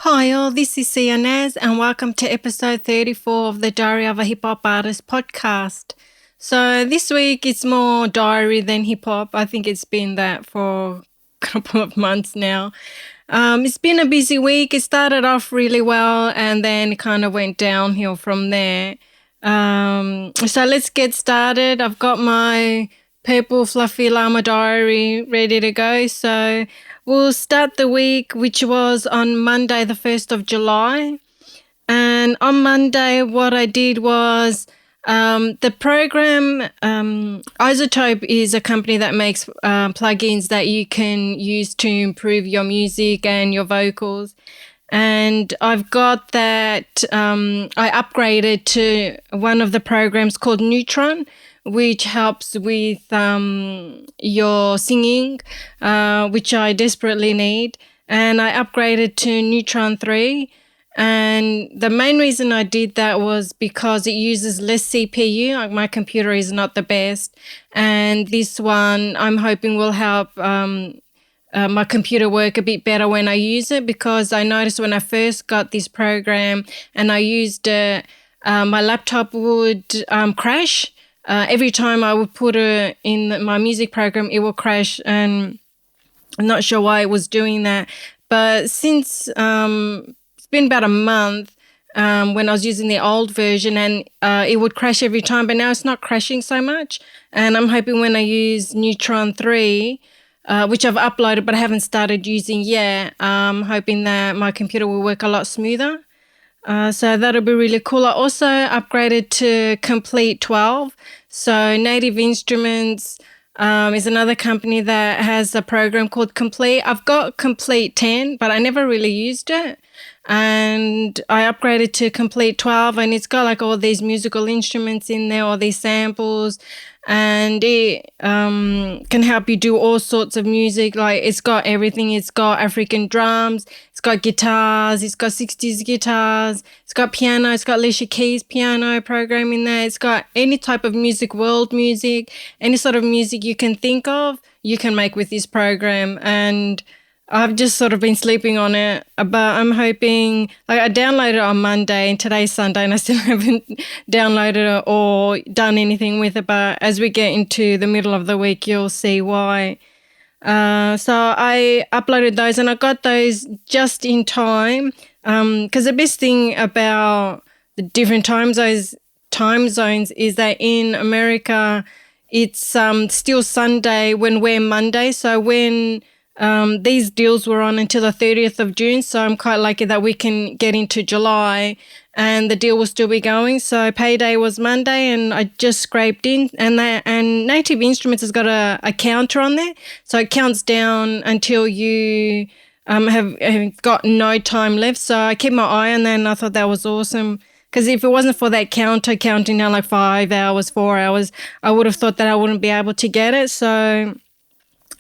Hi all, this is Sia Nas and welcome to episode 34 of the Diary of a Hip Hop Artist podcast. So this week it's more diary than hip hop. I think it's been that for a couple of months now. It's been a busy week. It started off really well and then it kind of went downhill from there. So let's get started. I've got my purple fluffy llama diary ready to go. So we'll start the week, which was on Monday, the 1st of July. And on Monday, what I did was the program, Isotope is a company that makes plugins that you can use to improve your music and your vocals. And I've got that, I upgraded to one of the programs called Neutron, which helps with your singing, which I desperately need. And I upgraded to Neutron 3. And the main reason I did that was because it uses less CPU. Like my computer is not the best. And this one I'm hoping will help my computer work a bit better when I use it, because I noticed when I first got this program and I used it, my laptop would crash. Every time I would put it in my music program, it will crash, and I'm not sure why it was doing that. But since it's been about a month when I was using the old version, and it would crash every time, but now it's not crashing so much. And I'm hoping when I use Neutron 3, which I've uploaded but I haven't started using yet, I'm hoping that my computer will work a lot smoother. So that'll be really cool. I also upgraded to Komplete 12. So Native Instruments is another company that has a program called Komplete. I've got Komplete 10, but I never really used it. And I upgraded to Komplete 12, and it's got like all these musical instruments in there, all these samples, and it can help you do all sorts of music. Like it's got everything. It's got African drums, it's got guitars, it's got 60s guitars, it's got piano, it's got Alicia Keys piano program in there. It's got any type of music, world music, any sort of music you can think of, you can make with this program. And I've just sort of been sleeping on it, but I'm hoping, like I downloaded it on Monday and today's Sunday and I still haven't downloaded it or done anything with it, but as we get into the middle of the week, you'll see why. So I uploaded those and I got those just in time, because the best thing about the different time zones is that in America, it's still Sunday when we're Monday. So when these deals were on until the 30th of June, so I'm quite lucky that we can get into July and the deal will still be going. So payday was Monday and I just scraped in, and Native Instruments has got a counter on there. So it counts down until you have got no time left. So I kept my eye on that and I thought that was awesome. Because if it wasn't for that counter counting down like 5 hours, 4 hours, I would have thought that I wouldn't be able to get it. So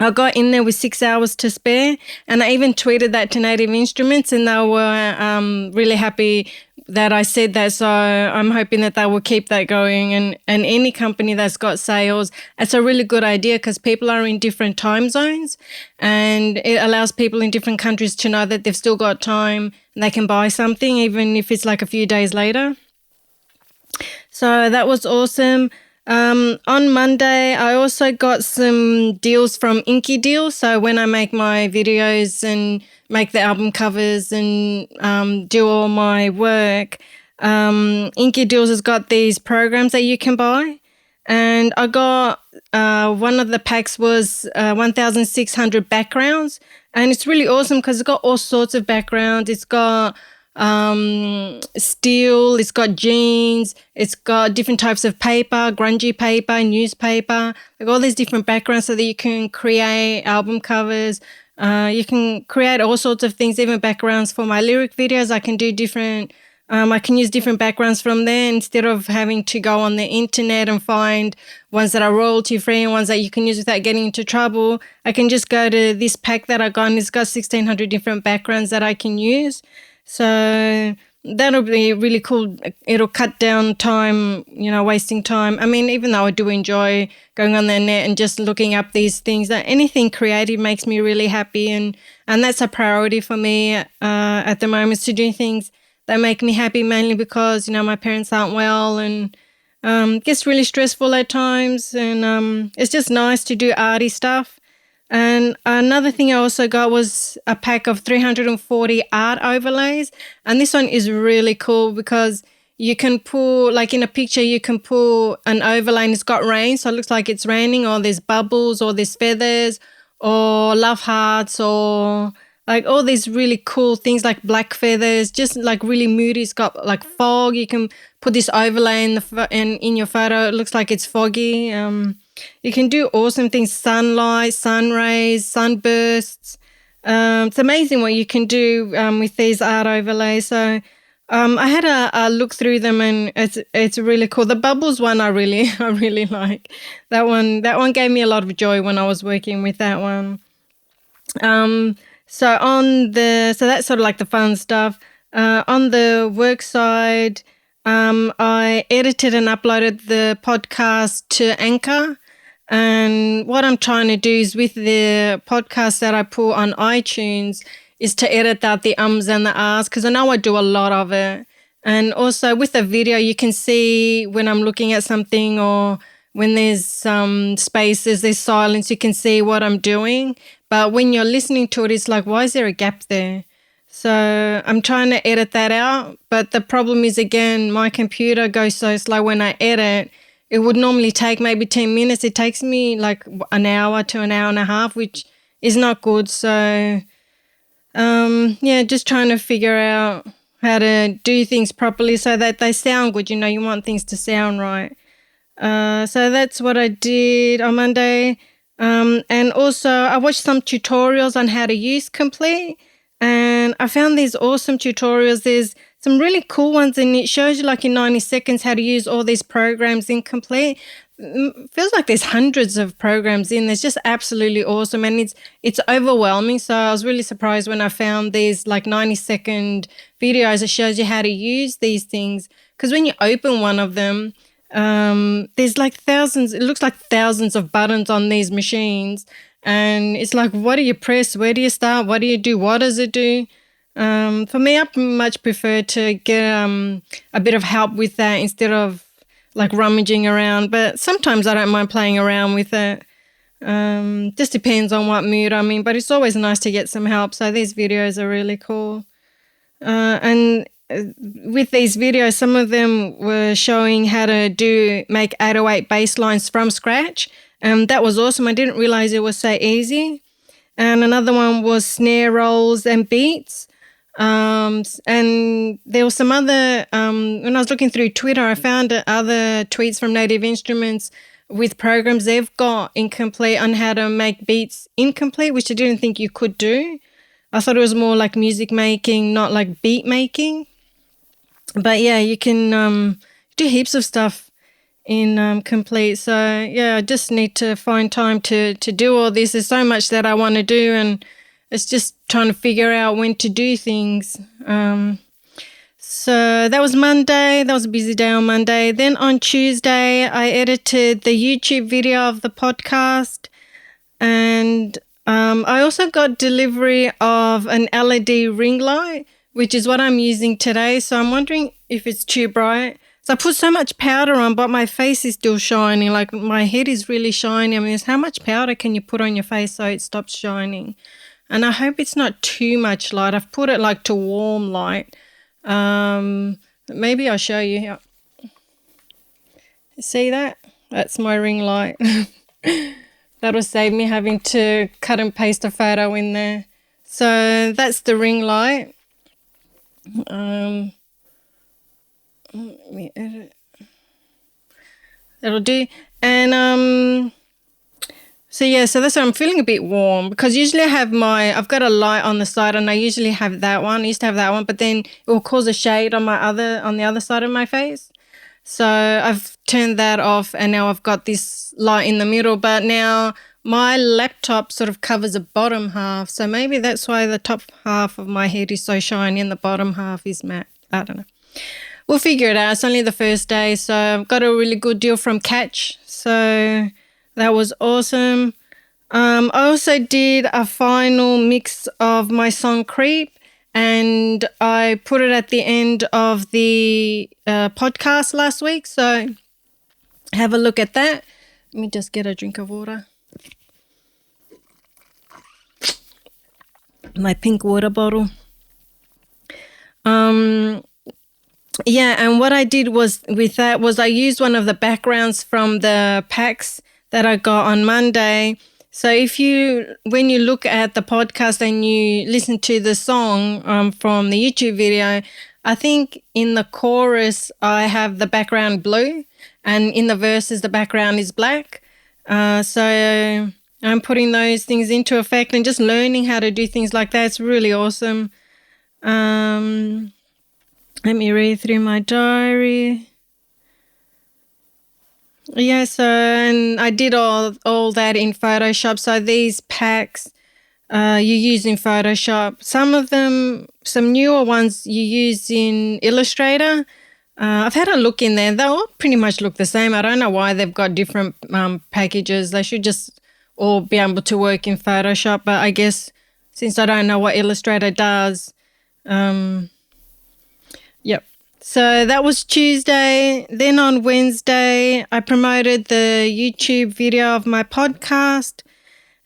I got in there with 6 hours to spare, and I even tweeted that to Native Instruments, and they were really happy that I said that. So I'm hoping that they will keep that going, and any company that's got sales, it's a really good idea because people are in different time zones, and it allows people in different countries to know that they've still got time and they can buy something even if it's like a few days later. So that was awesome. On Monday, I also got some deals from Inky Deals. So when I make my videos and make the album covers and do all my work, Inky Deals has got these programs that you can buy. And I got one of the packs was 1,600 backgrounds. And it's really awesome because it's got all sorts of backgrounds. It's got steel, it's got jeans, it's got different types of paper, grungy paper, newspaper, like all these different backgrounds so that you can create album covers. You can create all sorts of things, even backgrounds for my lyric videos. I can do different, I can use different backgrounds from there instead of having to go on the internet and find ones that are royalty free and ones that you can use without getting into trouble. I can just go to this pack that I got and it's got 1,600 different backgrounds that I can use. So that'll be really cool. It'll cut down time, wasting time. I mean, even though I do enjoy going on the net and just looking up these things, that anything creative makes me really happy, and that's a priority for me at the moment, is to do things that make me happy, mainly because, my parents aren't well, and it gets really stressful at times, and it's just nice to do arty stuff. And another thing I also got was a pack of 340 art overlays. And this one is really cool because you can pull, like in a picture, you can pull an overlay and it's got rain. So it looks like it's raining, or there's bubbles, or there's feathers, or love hearts, or like all these really cool things like black feathers, just like really moody. It's got like fog. You can put this overlay in your photo. It looks like it's foggy. You can do awesome things: sunlight, sun rays, sunbursts. It's amazing what you can do with these art overlays. So I had a look through them, and it's really cool. The bubbles one I really like. That one gave me a lot of joy when I was working with that one. So that's sort of like the fun stuff. On the work side, I edited and uploaded the podcast to Anchor. And what I'm trying to do is, with the podcast that I put on iTunes, is to edit out the ums and the ahs, because I know I do a lot of it. And also with the video, you can see when I'm looking at something, or when there's some spaces, there's silence, you can see what I'm doing. But when you're listening to it, it's like, why is there a gap there? So I'm trying to edit that out. But the problem is, again, my computer goes so slow when I edit. It would normally take maybe 10 minutes. It takes me like an hour to an hour and a half, which is not good. So, just trying to figure out how to do things properly so that they sound good. You want things to sound right. So that's what I did on Monday. And also I watched some tutorials on how to use Komplete, and I found these awesome tutorials. There's some really cool ones, and it shows you like in 90 seconds how to use all these programs in Komplete. Feels like there's hundreds of programs in. It's just absolutely awesome, and it's overwhelming. So I was really surprised when I found these like 90-second videos that shows you how to use these things. Because when you open one of them, there's like thousands. It looks like thousands of buttons on these machines, and it's like, what do you press? Where do you start? What do you do? What does it do? For me, I much prefer to get a bit of help with that instead of like rummaging around. But sometimes I don't mind playing around with it. Just depends on what mood I'm in. But it's always nice to get some help. So these videos are really cool. And with these videos, some of them were showing how to make 808 bass lines from scratch. That was awesome. I didn't realize it was so easy. And another one was snare rolls and beats. And there was some other, when I was looking through Twitter, I found other tweets from Native Instruments with programs they've got in Komplete on how to make beats in Komplete, which I didn't think you could do. I thought it was more like music making, not like beat making. But yeah, you can do heaps of stuff in Komplete. So yeah, I just need to find time to do all this. There's so much that I want to do, and it's just trying to figure out when to do things. So that was Monday. That was a busy day on Monday. Then on Tuesday, I edited the YouTube video of the podcast. And I also got delivery of an LED ring light, which is what I'm using today. So I'm wondering if it's too bright. So I put so much powder on, but my face is still shining. Like my head is really shiny. I mean, how much powder can you put on your face so it stops shining? And I hope it's not too much light. I've put it like to warm light. Maybe I'll show you here. See that? That's my ring light. That'll save me having to cut and paste a photo in there. So that's the ring light. Let me edit. That'll do. And so that's why I'm feeling a bit warm, because usually I've got a light on the side, and I usually have that one. I used to have that one, but then it will cause a shade on the other side of my face. So I've turned that off, and now I've got this light in the middle. But now my laptop sort of covers the bottom half, so maybe that's why the top half of my head is so shiny and the bottom half is matte. I don't know. We'll figure it out. It's only the first day, so I've got a really good deal from Catch. So that was awesome. I also did a final mix of my song Creep, and I put it at the end of the podcast last week. So have a look at that. Let me just get a drink of water. My pink water bottle. Yeah, and what I did was with that was I used one of the backgrounds from the packs that I got on Monday. So when you look at the podcast and you listen to the song from the YouTube video, I think in the chorus I have the background blue, and in the verses the background is black. So I'm putting those things into effect and just learning how to do things like that. It's really awesome. Let me read through my diary. Yeah, so and I did all that in Photoshop. So these packs you use in Photoshop. Some of them, some newer ones you use in Illustrator. I've had a look in there. They all pretty much look the same. I don't know why they've got different packages. They should just all be able to work in Photoshop. But I guess since I don't know what Illustrator does, yep. So that was Tuesday. Then on Wednesday, I promoted the YouTube video of my podcast.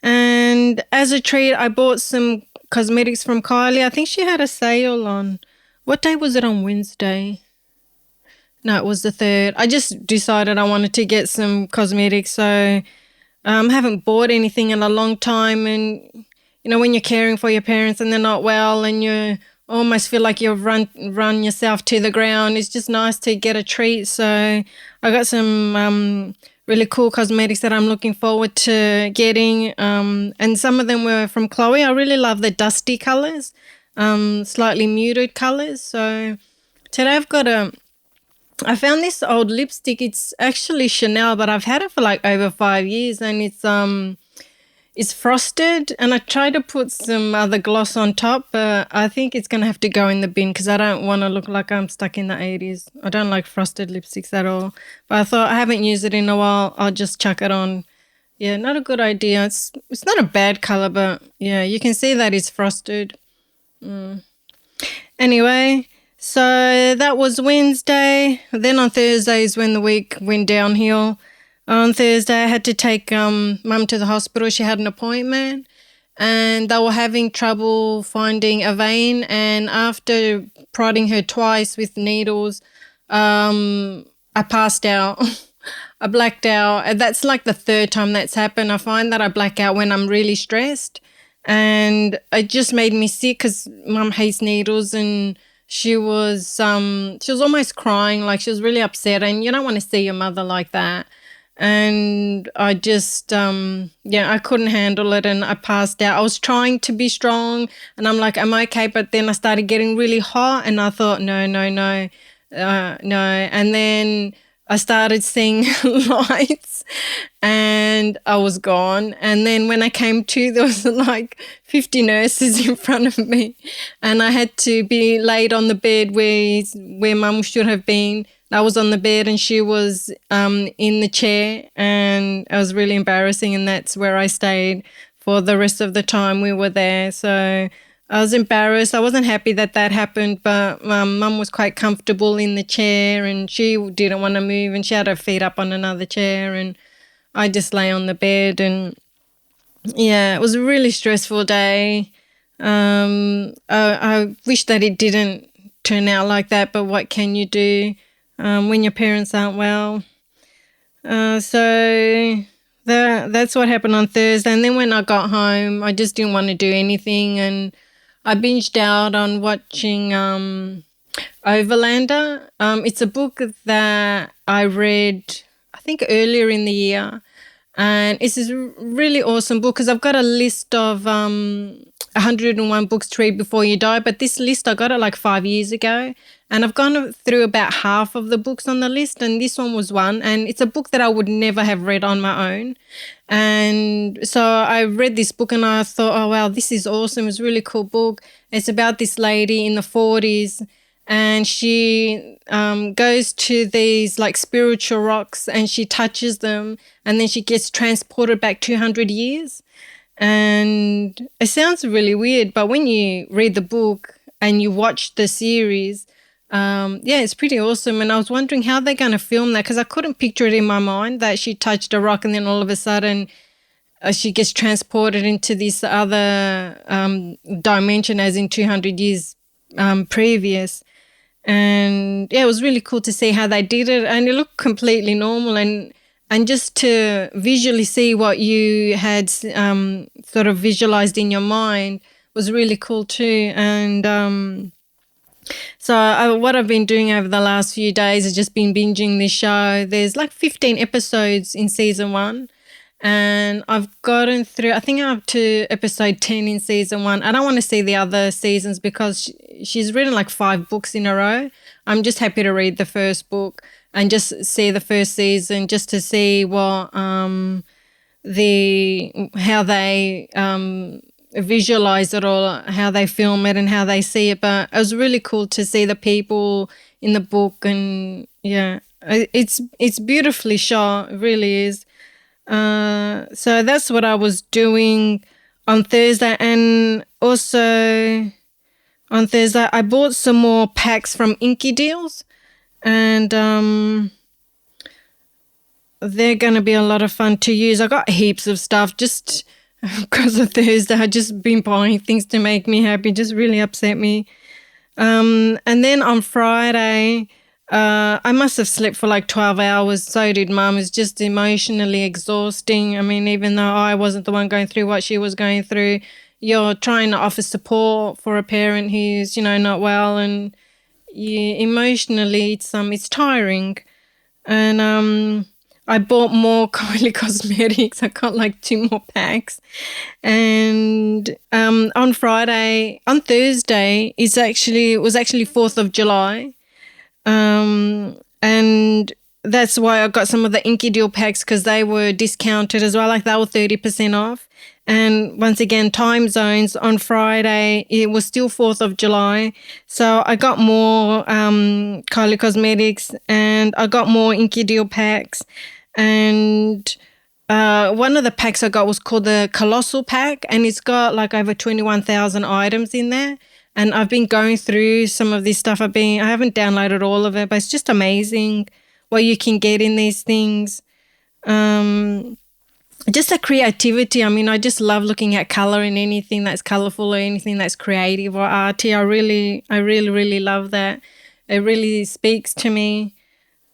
And as a treat, I bought some cosmetics from Kylie. I think she had a sale on, what day was it on Wednesday? No, it was the 3rd. I just decided I wanted to get some cosmetics. So I haven't bought anything in a long time. And, you know, when you're caring for your parents and they're not well and you almost feel like you've run yourself to the ground, it's just nice to get a treat. So I got some really cool cosmetics that I'm looking forward to getting. And some of them were from Chloe. I really love the dusty colours, slightly muted colours. So today I found this old lipstick. It's actually Chanel, but I've had it for like over 5 years, and it's frosted, and I tried to put some other gloss on top, but I think it's going to have to go in the bin because I don't want to look like I'm stuck in the 80s. I don't like frosted lipsticks at all. But I thought I haven't used it in a while. I'll just chuck it on. Yeah, not a good idea. It's not a bad colour, but yeah, you can see that it's frosted. Anyway, so that was Wednesday. Then on Thursday is when the week went downhill. On Thursday, I had to take Mum to the hospital. She had an appointment and they were having trouble finding a vein. And after prodding her twice with needles, I passed out. I blacked out. And that's like the 3rd time that's happened. I find that I black out when I'm really stressed. And it just made me sick because Mum hates needles, and she was almost crying, like she was really upset. And you don't want to see your mother like that. And I just, I couldn't handle it and I passed out. I was trying to be strong and I'm like, am I okay? But then I started getting really hot and I thought, no. No. And then I started seeing lights and I was gone. And then when I came to, there was like 50 nurses in front of me and I had to be laid on the bed where Mum should have been. I was on the bed and she was in the chair, and it was really embarrassing, and that's where I stayed for the rest of the time we were there. So I was embarrassed. I wasn't happy that happened, but Mum was quite comfortable in the chair and she didn't want to move, and she had her feet up on another chair and I just lay on the bed. And yeah, it was a really stressful day. I wish that it didn't turn out like that, but what can you do when your parents aren't well? So that's what happened on Thursday. And then when I got home, I just didn't want to do anything, and I binged out on watching Overlander. It's a book that I read, I think, earlier in the year, and it's this really awesome book because I've got a list of 101 books to read before you die, but this list, I got it like 5 years ago, and I've gone through about half of the books on the list, and this one was one, and it's a book that I would never have read on my own. And so I read this book and I thought, oh wow, this is awesome. It's a really cool book. It's about this lady in the 40s, and she goes to these like spiritual rocks and she touches them, and then she gets transported back 200 years. And it sounds really weird, but when you read the book and you watch the series, yeah, it's pretty awesome. And I was wondering how they're going to film that, because I couldn't picture it in my mind that she touched a rock and then all of a sudden she gets transported into this other dimension, as in 200 years previous. And yeah, it was really cool to see how they did it, and it looked completely normal, and just to visually see what you had sort of visualized in your mind was really cool too. And what I've been doing over the last few days is just been binging this show. There's like 15 episodes in season 1. And I've gotten through, I think I'm up to episode 10 in season 1. I don't want to see the other seasons because she's written like 5 books in a row. I'm just happy to read the first book and just see the first season, just to see what how they visualize it all, how they film it and how they see it. But it was really cool to see the people in the book, and yeah, it's beautifully shot. It really is. So that's what I was doing on Thursday. And also on Thursday I bought some more packs from Inky Deals, and they're going to be a lot of fun to use. I got heaps of stuff just because of Thursday. I've just been buying things to make me happy, just really upset me. And then on Friday, I must have slept for like 12 hours. So did Mum. It's just emotionally exhausting. I mean, even though I wasn't the one going through what she was going through, you're trying to offer support for a parent who's, not well, and emotionally it's tiring. And I bought more Kylie Cosmetics. I got like 2 more packs. And on Thursday, it was actually 4th of July. And that's why I got some of the Inky Deal packs, because they were discounted as well. Like they were 30% off. And once again, time zones, on Friday, it was still 4th of July. So I got more Kylie Cosmetics, and I got more Inky Deal packs. And one of the packs I got was called the Colossal Pack, and it's got like over 21,000 items in there. And I've been going through some of this stuff. I haven't downloaded all of it, but it's just amazing what you can get in these things. Just the creativity. I mean, I just love looking at color in anything that's colorful or anything that's creative or arty. I really, really love that. It really speaks to me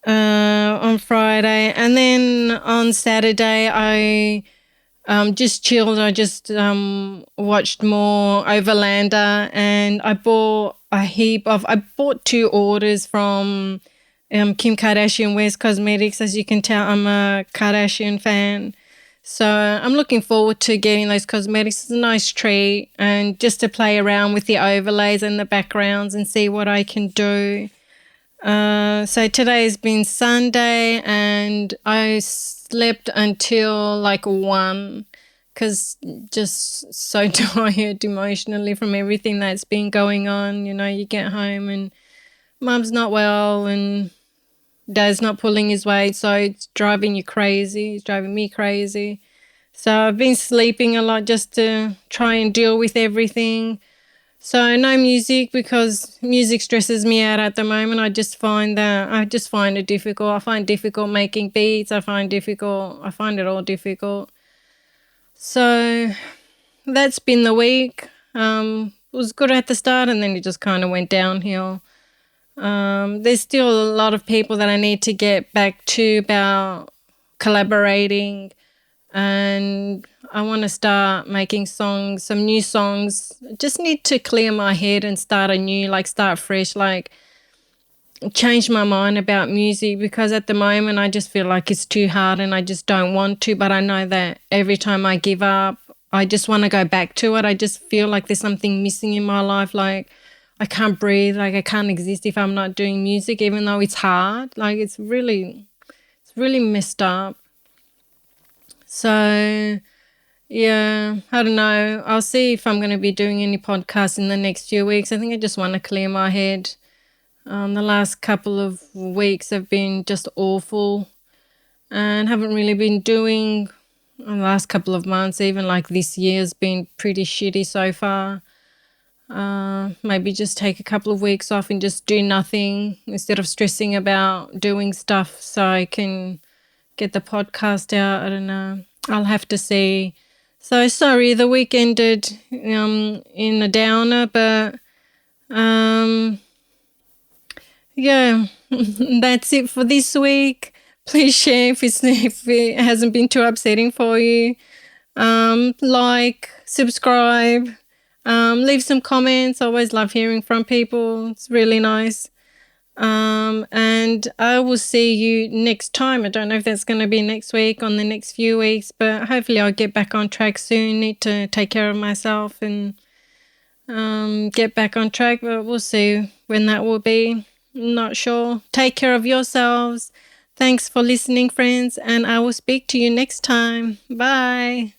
on Friday. And then on Saturday, I just chilled. I just watched more Overlander, and I bought I bought 2 orders from Kim Kardashian Wears Cosmetics. As you can tell, I'm a Kardashian fan. So I'm looking forward to getting those cosmetics. It's a nice treat, and just to play around with the overlays and the backgrounds and see what I can do. So today has been Sunday, and I slept until like 1, because just so tired emotionally from everything that's been going on. You get home and Mum's not well and Dad's not pulling his weight, so it's driving you crazy. It's driving me crazy. So I've been sleeping a lot just to try and deal with everything. So no music, because music stresses me out at the moment. I just find it difficult. I find it difficult making beats. I find it all difficult. So that's been the week. It was good at the start, and then it just kind of went downhill. There's still a lot of people that I need to get back to about collaborating, and I want to start making songs, some new songs. Just need to clear my head and start fresh, change my mind about music, because at the moment I just feel like it's too hard and I just don't want to. But I know that every time I give up, I just want to go back to it. I just feel like there's something missing in my life. Like I can't breathe, like I can't exist if I'm not doing music, even though it's hard. Like it's really messed up. So yeah, I don't know. I'll see if I'm going to be doing any podcasts in the next few weeks. I think I just want to clear my head. The last couple of weeks have been just awful and haven't really been doing the last couple of months, even like this year's been pretty shitty so far. Maybe just take a couple of weeks off and just do nothing instead of stressing about doing stuff so I can get the podcast out. I don't know. I'll have to see. So sorry, the week ended in a downer, but yeah, that's it for this week. Please share if it hasn't been too upsetting for you. Like, subscribe, leave some comments. I always love hearing from people. It's really nice. And I will see you next time. I don't know if that's going to be next week, on the next few weeks, but hopefully I'll get back on track soon. Need to take care of myself and get back on track, but we'll see when that will be. Not sure. Take care of yourselves. Thanks for listening, friends, and I will speak to you next time. Bye.